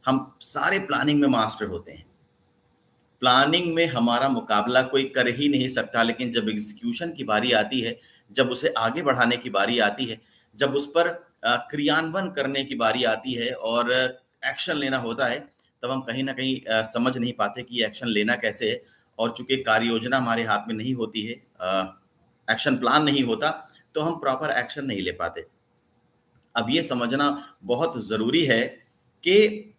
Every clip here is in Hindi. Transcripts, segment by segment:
हम सारे प्लानिंग में मास्टर होते हैं। प्लानिंग में हमारा मुकाबला कोई कर ही नहीं सकता, लेकिन जब एग्जीक्यूशन की बारी आती है, जब उसे आगे बढ़ाने की बारी आती है, जब उस पर क्रियान्वयन करने की बारी आती है और एक्शन लेना होता है, तब हम कहीं न कहीं समझ नहीं पाते कि ये एक्शन लेना कैसे है। और चूँकि कार्य योजना हमारे हाथ में नहीं होती है, एक्शन प्लान नहीं होता, तो हम प्रॉपर एक्शन नहीं ले पाते। अब ये समझना बहुत ज़रूरी है कि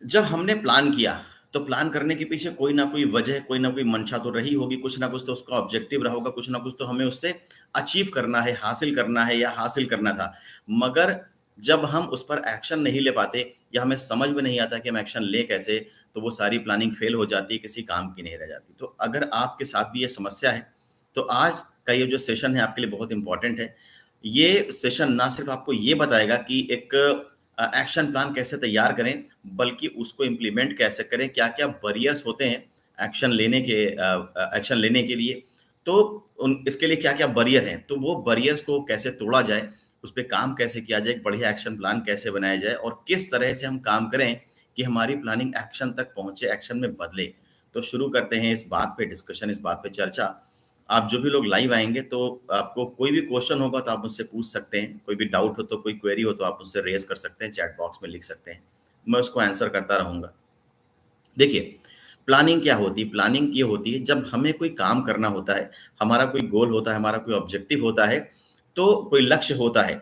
जब हमने प्लान किया, तो प्लान करने के पीछे कोई ना कोई वजह, कोई ना कोई मंशा तो रही होगी, कुछ ना कुछ तो उसका ऑब्जेक्टिव रहा होगा, कुछ ना कुछ तो हमें उससे अचीव करना है, हासिल करना है या हासिल करना था। मगर जब हम उस पर एक्शन नहीं ले पाते या हमें समझ में नहीं आता कि हम एक्शन लें कैसे, तो वो सारी प्लानिंग फेल हो जाती है, किसी काम की नहीं रह जाती। तो अगर आपके साथ भी ये समस्या है, तो आज का ये जो सेशन है आपके लिए बहुत इम्पोर्टेंट है। ये सेशन ना सिर्फ़ आपको ये बताएगा कि एक एक्शन प्लान कैसे तैयार करें, बल्कि उसको इम्प्लीमेंट कैसे करें, क्या-क्या बैरियर्स होते हैं एक्शन लेने के लिए, तो उन इसके लिए क्या-क्या बैरियर हैं, तो वो बैरियर्स को कैसे तोड़ा जाए, उस पे काम कैसे किया जाए, एक बढ़िया एक्शन प्लान कैसे बनाया जाए और किस तरह से हम काम करें कि हमारी प्लानिंग एक्शन तक पहुँचे, एक्शन में बदले। तो शुरू करते हैं इस बात पे डिस्कशन, इस बात पे चर्चा। आप जो भी लोग लाइव आएँगे तो आपको कोई भी क्वेश्चन होगा तो आप मुझसे पूछ सकते हैं, कोई भी डाउट हो तो, कोई क्वेरी हो तो आप मुझसे रेज़ कर सकते हैं, चैट बॉक्स में लिख सकते हैं। मैं उसको आंसर करता रहूँगा। देखिए, प्लानिंग क्या होती है? प्लानिंग ये होती है जब हमें कोई काम करना होता है, हमारा कोई गोल होता है, हमारा कोई ऑब्जेक्टिव होता है, तो कोई लक्ष्य होता है,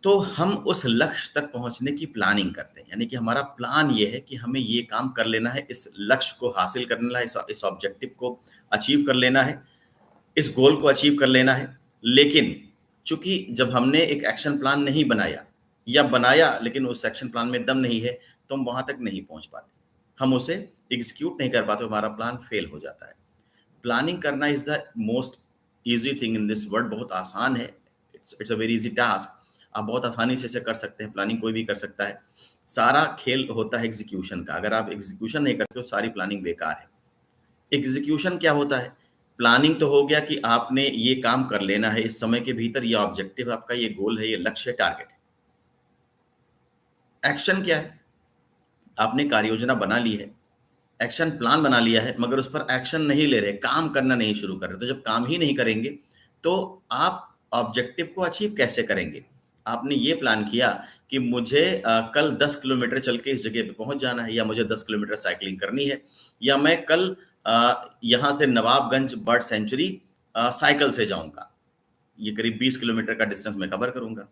तो हम उस लक्ष्य तक पहुँचने की प्लानिंग करते हैं। यानी कि हमारा प्लान ये है कि हमें ये काम कर लेना है, इस लक्ष्य को हासिल कर लेना है, इस ऑब्जेक्टिव को अचीव कर लेना है, इस गोल को अचीव कर लेना है। लेकिन चूँकि जब हमने एक एक्शन प्लान नहीं बनाया या बनाया लेकिन उस एक्शन प्लान में दम नहीं है, तो हम वहाँ तक नहीं पहुँच पाते। हम उसे एग्ज़ीक्यूट नहीं कर पाते, हमारा प्लान फ़ेल हो जाता है। प्लानिंग करना is the most easy thing in this world, बहुत आसान है। It's a very easy task. आप बहुत आसानी से इसे कर सकते हैं, प्लानिंग कोई भी कर सकता है। सारा खेल होता है एग्ज़ीक्यूशन का। अगर आप एग्ज़ीक्यूशन नहीं करते तो सारी प्लानिंग बेकार है। एग्जीक्यूशन क्या होता है? प्लानिंग तो हो गया कि आपने ये काम कर लेना है इस समय के भीतर, ये ऑब्जेक्टिव आपका, ये गोल है, ये लक्ष्य है, टारगेट है। एक्शन क्या है? आपने कार्य योजना बना ली है, एक्शन प्लान बना लिया है, मगर उस पर एक्शन नहीं ले रहे, काम करना नहीं शुरू कर रहे। तो जब काम ही नहीं करेंगे, तो आप ऑब्जेक्टिव को अचीव कैसे करेंगे? आपने ये प्लान किया कि मुझे कल 10 किलोमीटर चल के इस जगह पे पहुँच जाना है या मुझे 10 किलोमीटर साइक्लिंग करनी है या मैं कल यहाँ से नवाबगंज बर्ड सेंचुरी साइकिल से जाऊँगा। ये करीब 20 किलोमीटर का डिस्टेंस मैं कवर करूँगा।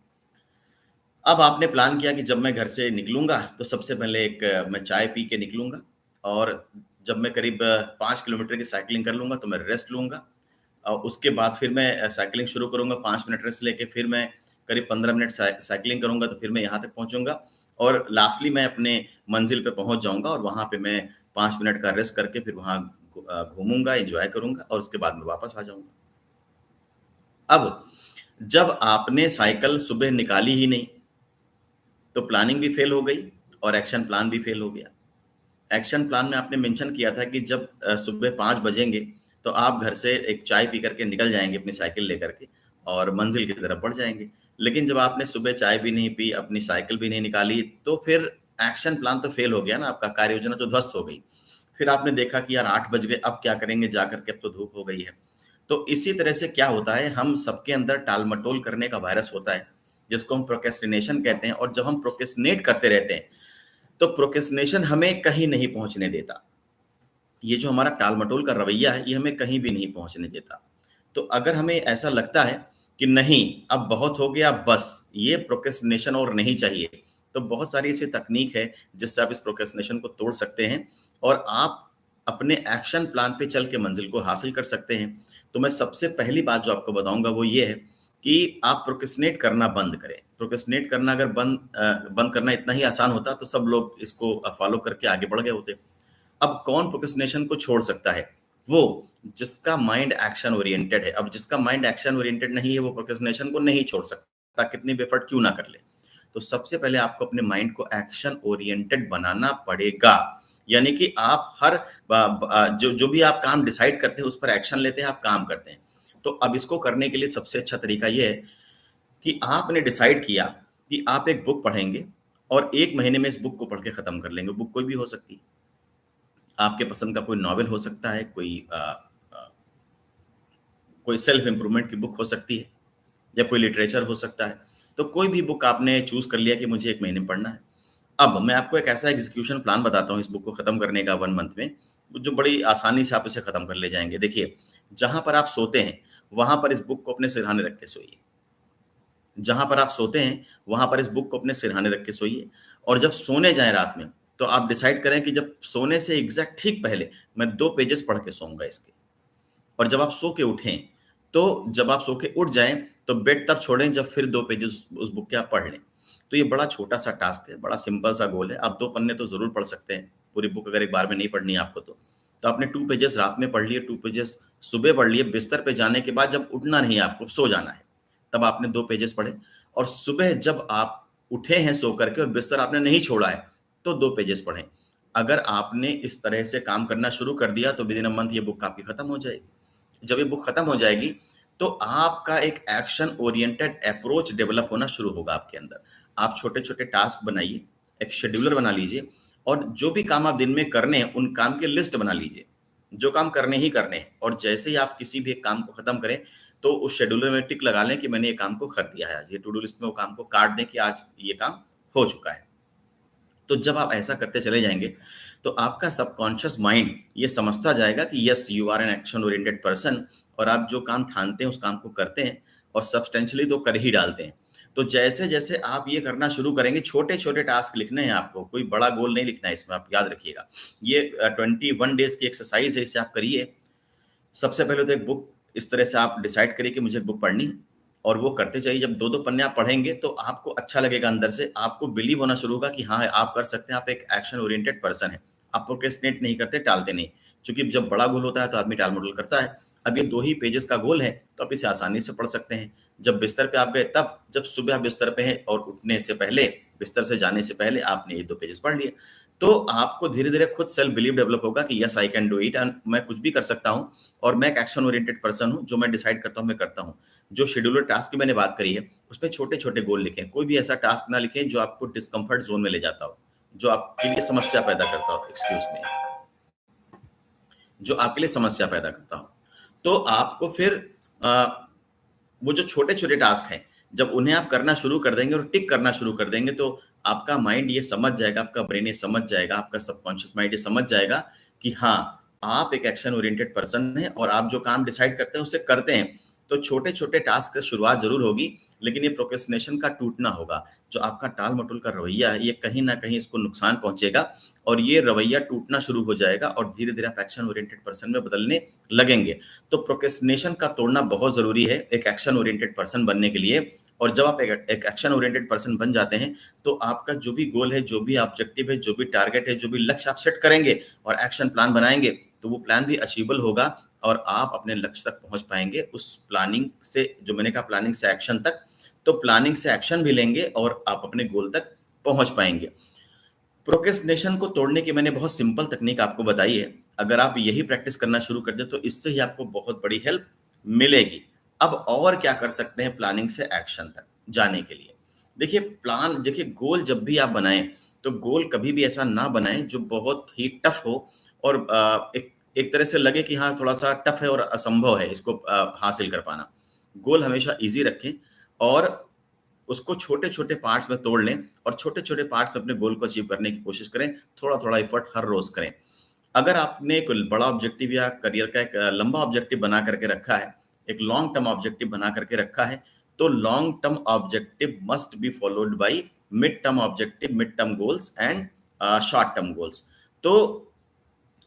अब आपने प्लान किया कि जब मैं घर से निकलूँगा, तो सबसे पहले मैं चाय पी के निकलूँगा और जब मैं करीब 5 किलोमीटर की साइक्लिंग कर लूँगा, तो मैं रेस्ट लूँगा। उसके बाद फिर मैं साइक्लिंग शुरू करूँगा, 5 मिनट रेस्ट लेके फिर मैं करीब 15 मिनट साइक्लिंग करूँगा, तो फिर मैं यहाँ तक पहुँचूँगा और लास्टली मैं अपने मंज़िल पे पहुँच जाऊँगा और वहाँ पे मैं 5 मिनट का रेस्ट करके फिर वहाँ घूमूँगा, एन्जॉय करूँगा और उसके बाद मैं वापस आ जाऊँगा। अब जब आपने साइकिल सुबह निकाली ही नहीं, तो प्लानिंग भी फेल हो गई और एक्शन प्लान भी फेल हो गया। एक्शन प्लान में आपने मेंशन किया था कि जब सुबह 5 बजेंगे, तो आप घर से एक चाय पी कर के निकल जाएँगे अपनी साइकिल लेकर के और मंज़िल की तरफ बढ़ जाएँगे। लेकिन जब आपने सुबह चाय भी नहीं पी, अपनी साइकिल भी नहीं निकाली, तो फिर एक्शन प्लान तो फेल हो गया ना, आपका कार्य योजना तो ध्वस्त हो गई। फिर आपने देखा कि यार 8 बज गए, अब क्या करेंगे जा कर के, अब तो धूप हो गई है। तो इसी तरह से क्या होता है, हम सबके अंदर टाल-मटोल करने का वायरस होता है, जिसको हम प्रोक्रेस्टिनेशन कहते हैं और जब हम प्रोक्रेस्टिनेट करते रहते हैं, तो प्रोक्रेस्टिनेशन हमें कहीं नहीं पहुँचने देता। ये जो हमारा टाल-मटोल का रवैया है, ये हमें कहीं भी नहीं पहुँचने देता। तो अगर हमें ऐसा लगता है कि नहीं, अब बहुत हो गया बस, ये प्रोक्रेस्टिनेशन और नहीं चाहिए, तो बहुत सारी ऐसी तकनीक है, जिससे आप इस प्रोक्रेस्टिनेशन को तोड़ सकते हैं और आप अपने एक्शन प्लान पे चल के मंज़िल को हासिल कर सकते हैं। तो मैं सबसे पहली बात जो आपको बताऊँगा वो ये है कि आप प्रोक्रेस्टिनेट करना बंद करें। प्रोक्रेस्टिनेट करना अगर बंद करना इतना ही आसान होता, तो सब लोग इसको फ़ॉलो करके आगे बढ़ गए होते। अब कौन प्रोक्रेस्टिनेशन को छोड़ सकता है? वो जिसका माइंड एक्शन ओरिएंटेड है। अब जिसका माइंड एक्शन ओरिएंटेड नहीं है, वो प्रोक्रेस्टिनेशन को नहीं छोड़ सकता, कितनी भी एफर्ट क्यों ना कर ले। तो सबसे पहले आपको अपने माइंड को एक्शन ओरिएंटेड बनाना पड़ेगा। यानी कि आप हर जो भी आप काम डिसाइड करते हैं, उस पर एक्शन लेते हैं, आप काम करते हैं। तो अब इसको करने के लिए सबसे अच्छा तरीका ये है कि आपने डिसाइड किया कि आप एक बुक पढ़ेंगे और 1 महीने में इस बुक को पढ़ के खत्म कर लेंगे। बुक कोई भी हो सकती है। आपके पसंद का कोई नॉवेल हो सकता है, अ, कोई सेल्फ इम्प्रूवमेंट की बुक हो सकती है या कोई लिटरेचर हो सकता है। तो कोई भी बुक आपने चूज़ कर लिया कि मुझे 1 महीने में पढ़ना है। अब मैं आपको एक ऐसा एग्ज़ीक्यूशन प्लान बताता हूँ इस बुक को खत्म करने का 1 मंथ में, जो बड़ी आसानी से आप इसे खत्म कर ले जाएँगे। देखिए, जहाँ पर आप सोते हैं, वहाँ पर इस बुक को अपने सिरहाने रख के सोइए। जहाँ पर आप सोते हैं, वहाँ पर इस बुक को अपने सिरहाने रख के सोइए और जब सोने जाएँ रात में, तो आप डिसाइड करें कि जब सोने से एग्ज़ैक्ट ठीक पहले मैं 2 पेजेज़ पढ़ के सोऊँगा इसके। और जब आप सो के उठें, तो जब आप सो के उठ जाएँ, तो बेड तब छोड़ें जब फिर 2 पेजेज़ उस बुक के आप पढ़ लें। तो ये बड़ा छोटा-सा टास्क है, बड़ा सिंपल सा गोल है। आप 2 पन्ने तो ज़रूर पढ़ सकते हैं, पूरी बुक अगर एक बार में नहीं पढ़नी है आपको तो। तो आपने 2 पेजेज़ रात में पढ़ लिए, 2 पेजेज़ सुबह पढ़ लिए, बिस्तर पे जाने के बाद जब उठना नहीं है आपको, सो जाना है, तब आपने 2 पेजेज़ पढ़े और सुबह जब आप उठे हैं सो कर के और बिस्तर आपने नहीं छोड़ा है, तो 2 पेजेज़ पढ़ें। अगर आपने इस तरह से काम करना शुरू कर दिया, तो विदिन अ मंथ ये बुक आपकी खत्म हो जाएगी। जब ये बुक खत्म हो जाएगी, तो आपका एक एक्शन ओरिएंटेड अप्रोच डेवलप होना शुरू होगा आपके अंदर। आप छोटे-छोटे टास्क बनाइए, एक शेड्यूलर बना लीजिए और जो भी काम आप दिन में करने हैं, उन काम की लिस्ट बना लीजिए। जो काम करने ही करने हैं और जैसे ही आप किसी भी एक काम को खत्म करें, तो उस शेड्यूलर में टिक लगा लें कि मैंने ये काम को कर दिया है आज। ये टू डू लिस्ट में वो काम को काट दें कि आज ये काम हो चुका है। तो जब आप ऐसा करते चले जाएँगे, तो आपका सबकॉन्शियस माइंड ये समझता जाएगा कि yes you are an action oriented person और आप जो काम ठानते हैं उस काम को करते हैं और सब्सटेंशियली तो कर ही डालते हैं। तो जैसे-जैसे आप ये करना शुरू करेंगे, छोटे-छोटे टास्क लिखने हैं आपको, कोई बड़ा गोल नहीं लिखना है इसमें आप याद रखिएगा। ये 21 डेज़ की एक्सरसाइज़ है, इसे आप करिए। सबसे पहले तो एक बुक इस तरह से आप डिसाइड करिए कि मुझे एक बुक पढ़नी है और वो करते जाइए। जब 2-2 पन्ने आप पढ़ेंगे तो आपको अच्छा लगेगा अंदर से, आपको बिलीव होना शुरू होगा कि हाँ, आप कर सकते हैं, आप एक एक्शन ओरिएंटेड पर्सन हैं। आप प्रोक्रेस्टिनेट नहीं करते, टालते नहीं। क्योंकि जब बड़ा गोल होता है तो आदमी टाल-मटोल करता है। अब ये 2 ही पेजेज़ का गोल है, तो आप इसे आसानी से पढ़ सकते हैं। जब बिस्तर पे आप गए तब, जब सुबह आप बिस्तर पे हैं और उठने से पहले, बिस्तर से जाने से पहले आपने ये 2 पेजेज़ पढ़ लिए। तो आपको धीरे-धीरे खुद सेल्फ बिलीव डेवलप होगा कि yes I can do it and मैं कुछ भी कर सकता हूँ और मैं एक एक्शन ओरिएंटेड पर्सन हूँ, जो मैं डिसाइड करता हूँ, मैं करता हूँ। जो शेड्यूलर टास्क की मैंने बात करी है, उसमें छोटे-छोटे गोल लिखें। कोई भी ऐसा टास्क ना लिखें जो आपको डिस्कम्फर्ट ज़ोन में ले जाता हो, जो आपके लिए समस्या पैदा करता हो, एक्सक्यूज़ मी, जो आपके लिए समस्या पैदा करता हो। तो आपको फिर अ, वो जो छोटे-छोटे टास्क हैं, जब उन्हें आप करना शुरू कर देंगे और टिक करना शुरू कर देंगे, तो आपका माइंड ये समझ जाएगा, आपका ब्रेन ये समझ जाएगा, आपका सबकॉन्शियस माइंड ये समझ जाएगा कि हाँ, आप एक एक्शन ओरिएंटेड पर्सन हैं और आप जो काम डिसाइड करते हैं, उसे करते हैं। तो छोटे-छोटे टास्क से शुरुआत ज़रूर होगी, लेकिन ये प्रोक्रेस्टिनेशन का टूटना होगा। जो आपका टाल-मटोल का रवैया है, ये कहीं न कहीं इसको नुकसान पहुँचेगा और ये रवैया टूटना शुरू हो जाएगा और धीरे-धीरे आप एक्शन ओरिएंटेड पर्सन में बदलने लगेंगे। तो प्रोक्रेस्टिनेशन का तोड़ना बहुत ज़रूरी है एक एक्शन ओरिएंटेड पर्सन बनने के लिए और जब आप एक एक्शन ओरिएंटेड पर्सन बन जाते हैं, तो आपका जो भी गोल है, जो भी ऑब्जेक्टिव है, जो भी टारगेट है, जो भी लक्ष्य आप सेट करेंगे और एक्शन प्लान बनाएँगे, तो वो प्लान भी अचीवेबल होगा और आप अपने लक्ष्य तक पहुँच पाएँगे। उस प्लानिंग से जो मैंने कहा प्लानिंग से एक्शन तक, तो प्लानिंग से एक्शन भी लेंगे और आप अपने गोल तक पहुँच पाएँगे। प्रोक्रेस्टिनेशन को तोड़ने की मैंने बहुत सिंपल तकनीक आपको बताई है। अगर आप यही प्रैक्टिस करना शुरू कर दें, तो इससे ही आपको बहुत बड़ी हेल्प मिलेगी। अब और क्या कर सकते हैं प्लानिंग से एक्शन तक जाने के लिए? देखिए गोल जब भी आप बनाएँ, तो गोल कभी भी ऐसा ना बनाएँ जो बहुत ही टफ़ हो और एक एक तरह से लगे कि हाँ, थोड़ा-सा टफ़ है और असंभव है इसको हासिल कर पाना। गोल हमेशा ईज़ी रखें और उसको छोटे-छोटे पार्ट्स में तोड़ लें और छोटे-छोटे पार्ट्स में अपने गोल को अचीव करने की कोशिश करें। थोड़ा-थोड़ा एफर्ट हर रोज़ करें। अगर आपने एक बड़ा ऑब्जेक्टिव या करियर का एक लंबा ऑब्जेक्टिव बना करके रखा है, एक लॉन्ग टर्म ऑब्जेक्टिव बना करके रखा है, तो long term objective must be followed by mid term objective, mid term goals and short term goals. तो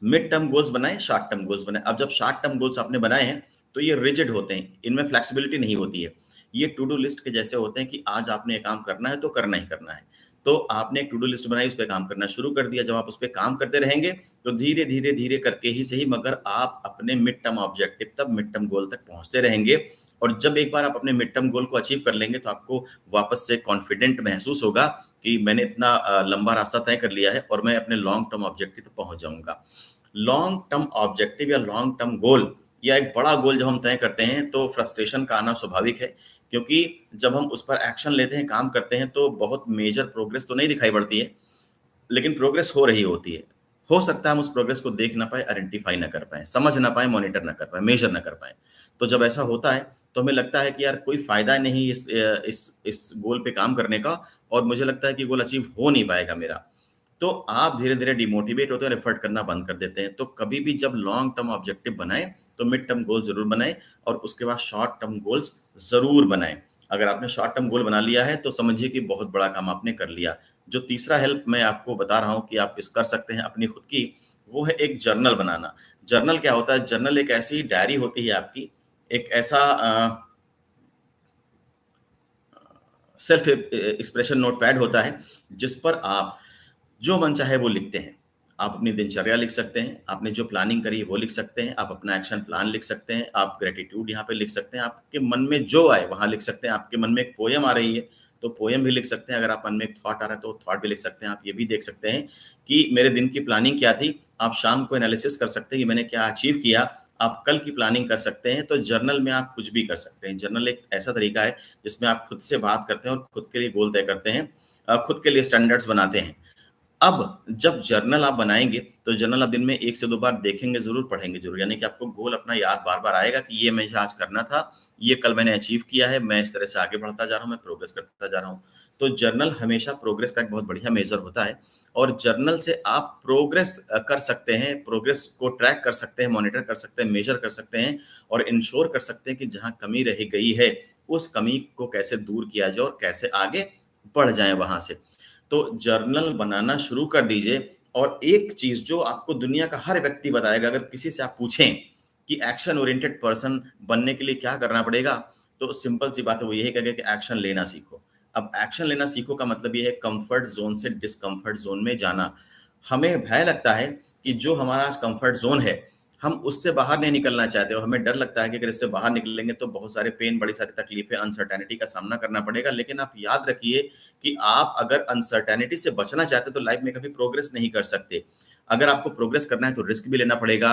मिड टर्म गोल्स बनाएँ, शॉर्ट टर्म गोल्स बनाएँ। अब जब शॉर्ट टर्म गोल्स आपने बनाए हैं, तो ये रिजिड होते हैं, इनमें फ्लेक्सिबिलिटी नहीं होती है। ये टू डू लिस्ट के जैसे होते हैं कि आज आपने ये काम करना है, तो करना ही करना है। तो आपने एक टू डू लिस्ट बनाई, उस पे काम करना शुरू कर दिया। जब आप उस पे काम करते रहेंगे, तो धीरे-धीरे, धीरे करके ही सही मगर आप अपने मिड टर्म ऑब्जेक्टिव तक, मिड टर्म गोल तक पहुँचते रहेंगे और जब एक बार आप अपने मिड टर्म गोल को अचीव कर लेंगे, तो आपको वापस से कॉन्फिडेंट महसूस होगा कि मैंने इतना लंबा रास्ता तय कर लिया है और मैं अपने लॉन्ग टर्म ऑब्जेक्टिव तक पहुँच जाऊँगा। लॉन्ग टर्म ऑब्जेक्टिव या लॉन्ग टर्म गोल या एक बड़ा गोल जब हम तय करते हैं तो फ्रस्ट्रेशन का आना स्वाभाविक है क्योंकि जब हम उस पर एक्शन लेते हैं, काम करते हैं, तो बहुत मेजर प्रोग्रेस तो नहीं दिखाई पड़ती है, लेकिन प्रोग्रेस हो रही होती है। हो सकता है हम उस प्रोग्रेस को देख ना पाएँ, आइडेंटिफ़ाई ना कर पाएँ, समझ ना पाएँ, मॉनिटर ना कर पाएँ, मेज़र ना कर पाएँ। तो जब ऐसा होता है, तो हमें लगता है कि यार कोई फ़ायदा नहीं इस गोल पे काम करने का, और मुझे लगता है कि गोल अचीव हो नहीं पाएगा मेरा। तो आप धीरे-धीरे डिमोटिवेट होते हैं और एफर्ट करना बंद कर देते हैं। तो कभी भी जब लॉन्ग टर्म ऑब्जेक्टिव बनाएँ, तो मिड टर्म गोल ज़रूर बनाएँ और उसके बाद शॉर्ट टर्म गोल्स ज़रूर बनाएँ। अगर आपने शॉर्ट टर्म गोल बना लिया है, तो समझिए कि बहुत बड़ा काम आपने कर लिया। जो तीसरा हेल्प मैं आपको बता रहा हूँ कि आप इस कर सकते हैं अपनी खुद की, वो है एक जर्नल बनाना। जर्नल क्या होता है? जर्नल एक ऐसी डायरी होती है आपकी, एक ऐसा सेल्फ एक्सप्रेशन नोटपैड होता है, जिस पर आप जो मन चाहे वो लिखते हैं। आप अपनी दिनचर्या लिख सकते हैं, आपने जो प्लानिंग करी है वो लिख सकते हैं, आप अपना एक्शन प्लान लिख सकते हैं, आप ग्रैटिट्यूड यहाँ पे लिख सकते हैं, आपके मन में जो आए वहाँ लिख सकते हैं। आपके मन में एक पोएम आ रही है, तो पोएम भी लिख सकते हैं। अगर आप मन में एक थॉट आ रहा है, तो थॉट भी लिख सकते हैं। आप ये भी देख सकते हैं कि मेरे दिन की प्लानिंग क्या थी। आप शाम को एनालिसिस कर सकते हैं कि मैंने क्या अचीव किया। आप कल की प्लानिंग कर सकते हैं, तो जर्नल में आप कुछ भी कर सकते हैं। जर्नल एक ऐसा तरीका है, जिसमें आप खुद से बात करते हैं और खुद के लिए गोल तय करते हैं, खुद के लिए स्टैंडर्ड्स बनाते हैं। अब जब जर्नल आप बनाएँगे, तो जर्नल आप दिन में 1 से 2 बार देखेंगे ज़रूर, पढ़ेंगे ज़रूर। यानी कि आपको गोल अपना याद बार-बार आएगा कि ये मुझे आज करना था, ये कल मैंने अचीव किया है, मैं इस तरह से आगे बढ़ता जा रहा हूँ, मैं प्रोग्रेस करता जा रहा हूँ। तो जर्नल हमेशा प्रोग्रेस का एक बहुत बढ़िया मेज़र होता है, और जर्नल से आप प्रोग्रेस कर सकते हैं, प्रोग्रेस को ट्रैक कर सकते हैं, मॉनिटर कर सकते हैं, मेज़र कर सकते हैं और इंश्योर कर सकते हैं कि जहाँ कमी रह गई है, उस कमी को कैसे दूर किया जाए और कैसे आगे बढ़ जाएँ वहाँ से। तो जर्नल बनाना शुरू कर दीजिए, और एक चीज़ जो आपको दुनिया का हर व्यक्ति बताएगा, अगर किसी से आप पूछें कि एक्शन ओरिएंटेड पर्सन बनने के लिए क्या करना पड़ेगा, तो सिंपल सी बात है, वो यही कहेगा कि एक्शन लेना सीखो। अब एक्शन लेना सीखो का मतलब ये है कम्फर्ट ज़ोन से डिस्कम्फर्ट ज़ोन में जाना। हमें भय लगता है कि जो हमारा आज कम्फर्ट ज़ोन है, हम उससे बाहर नहीं निकलना चाहते, और हमें डर लगता है कि अगर इससे बाहर निकलेंगे तो बहुत सारे पेन, बड़ी सारी तकलीफ़ें, अनसर्टेनिटी का सामना करना पड़ेगा। लेकिन आप याद रखिए कि आप अगर अनसर्टेनिटी से बचना चाहते हैं, तो लाइफ़ में कभी प्रोग्रेस नहीं कर सकते। अगर आपको प्रोग्रेस करना है, तो रिस्क भी लेना पड़ेगा,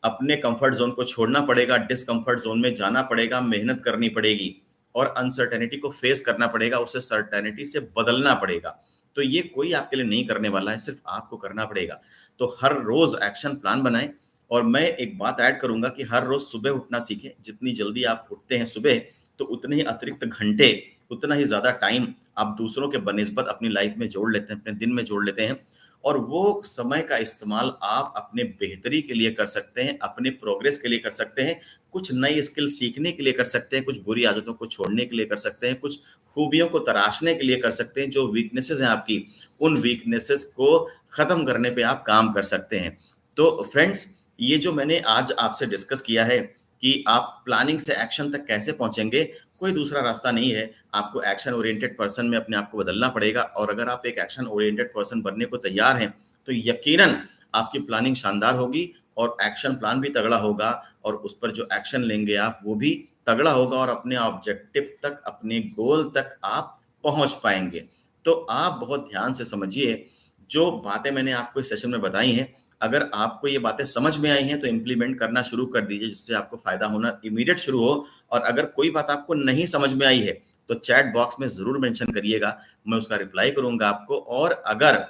अपने कम्फर्ट ज़ोन को छोड़ना पड़ेगा, डिस्कम्फर्ट ज़ोन में जाना पड़ेगा, मेहनत करनी पड़ेगी और अनसर्टेनिटी को फेस करना पड़ेगा, उसे सर्टेनिटी से बदलना पड़ेगा। तो ये कोई आपके लिए नहीं करने वाला है, सिर्फ़ आपको करना पड़ेगा। तो हर रोज़ एक्शन प्लान बनाएँ, और मैं एक बात ऐड करूँगा कि हर रोज़ सुबह उठना सीखें। जितनी जल्दी आप उठते हैं सुबह, तो उतने ही अतिरिक्त घंटे, उतना ही ज़्यादा टाइम आप दूसरों के बनिस्बत अपनी लाइफ़ में जोड़ लेते हैं, अपने दिन में जोड़ लेते हैं, और वो समय का इस्तेमाल आप अपने बेहतरी के लिए कर सकते हैं, अपने प्रोग्रेस के लिए कर सकते हैं, कुछ नई स्किल सीखने के लिए कर सकते हैं, कुछ बुरी आदतों को छोड़ने के लिए कर सकते हैं, कुछ खूबियों को तराशने के लिए कर सकते हैं, जो वीकनेसेस हैं आपकी, उन वीकनेसेस को ख़त्म करने पे आप काम कर सकते हैं। तो फ्रेंड्स, ये जो मैंने आज आपसे डिस्कस किया है कि आप प्लानिंग से एक्शन तक कैसे पहुँचेंगे, कोई दूसरा रास्ता नहीं है। आपको एक्शन ओरिएंटेड पर्सन में अपने आप को बदलना पड़ेगा, और अगर आप एक एक्शन ओरिएंटेड पर्सन बनने को तैयार हैं, तो यकीनन आपकी प्लानिंग शानदार होगी और एक्शन प्लान भी तगड़ा होगा, और उस पर जो एक्शन लेंगे आप, वो भी तगड़ा होगा, और अपने ऑब्जेक्टिव तक, अपने गोल तक आप पहुँच पाएँगे। तो आप बहुत ध्यान से समझिए, जो बातें मैंने आपको इस सेशन में बताई हैं, अगर आपको ये बातें समझ में आई हैं, तो इम्प्लीमेंट करना शुरू कर दीजिए, जिससे आपको फ़ायदा होना इमीडिएट शुरू हो। और अगर कोई बात आपको नहीं समझ में आई है, तो चैट बॉक्स में ज़रूर मेंशन करिएगा, मैं उसका रिप्लाई करूँगा आपको। और अगर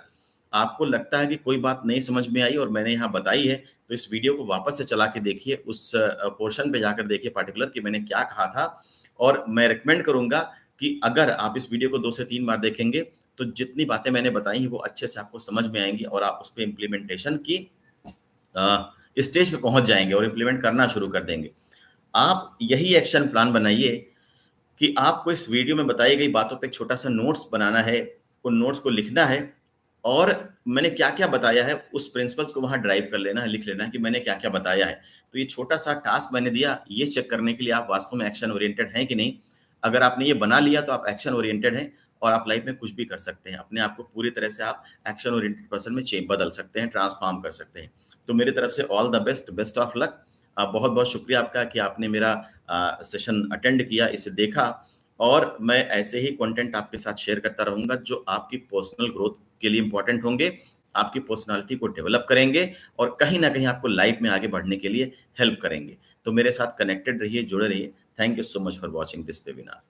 आपको लगता है कि कोई बात नहीं समझ में आई और मैंने यहाँ बताई है, तो इस वीडियो को वापस से चला के देखिए, उस पोर्शन पे जाकर देखिए पार्टिकुलर कि मैंने क्या कहा था। और मैं रिकमेंड करूँगा कि अगर आप इस वीडियो को 2 से 3 बार देखेंगे, तो जितनी बातें मैंने बताई हैं, वो अच्छे से आपको समझ में आएँगी, और आप उसपे इम्प्लीमेंटेशन की स्टेज पे पहुँच जाएँगे और इम्प्लीमेंट करना शुरू कर देंगे। आप यही एक्शन प्लान बनाइए कि आपको इस वीडियो में बताई गई बातों पे एक छोटा-सा नोट्स बनाना है, उन नोट्स को लिखना है, और मैंने क्या-क्या बताया है, उस प्रिंसिपल्स को वहाँ ड्राइव कर लेना है, लिख लेना है कि मैंने क्या-क्या बताया है। तो ये छोटा-सा टास्क मैंने दिया, ये चेक करने के लिए आप वास्तव में एक्शन ओरिएंटेड हैं कि नहीं। अगर आपने ये बना लिया, तो आप एक्शन ओरिएंटेड हैं, और आप लाइफ में कुछ भी कर सकते हैं। अपने आप को पूरी तरह से आप एक्शन ओरिएंटेड पर्सन में बदल सकते हैं, ट्रांसफ़ॉर्म कर सकते हैं। तो मेरी तरफ से all the best, best of luck. बहुत-बहुत शुक्रिया आपका कि आपने मेरा सेशन अटेंड किया, इसे देखा, और मैं ऐसे ही कंटेंट आपके साथ शेयर करता रहूँगा, जो आपकी पर्सनल ग्रोथ के लिए इम्पोर्टेंट होंगे, आपकी पर्सनैलिटी को डेवलप करेंगे, और कहीं न कहीं आपको लाइफ़ में आगे बढ़ने के लिए हेल्प करेंगे। तो मेरे साथ कनेक्टेड रहिए, जुड़े रहिए। Thank you so much for watching this webinar.